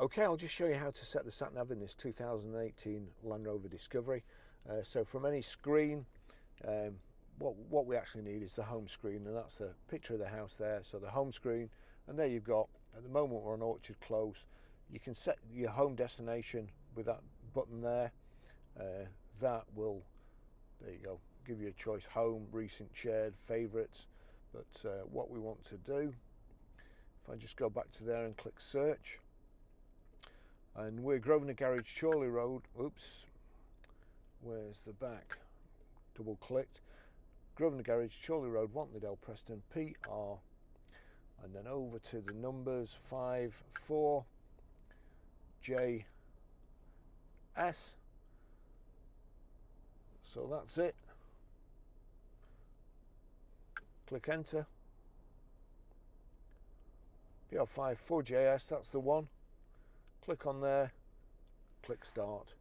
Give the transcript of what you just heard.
Okay, I'll just show you how to set the sat nav in this 2018 Land Rover Discovery. So from any screen, what we actually need is the home screen, and that's the picture of the house there. So the home screen, and there you've got, at the moment we're on Orchard Close, you can set your home destination with that button there. That will, there you go, give you a choice: home, recent, shared, favourites. But what we want to do, if I just go back to there and click search, and we're Grosvenor Garage, Chorley Road. Oops, where's the back? Double clicked. Grosvenor Garage, Chorley Road, Wantleydale, Preston, PR, and then over to the numbers 54 JS. So that's it. Click enter. PR54JS, that's the one. Click on there, click start.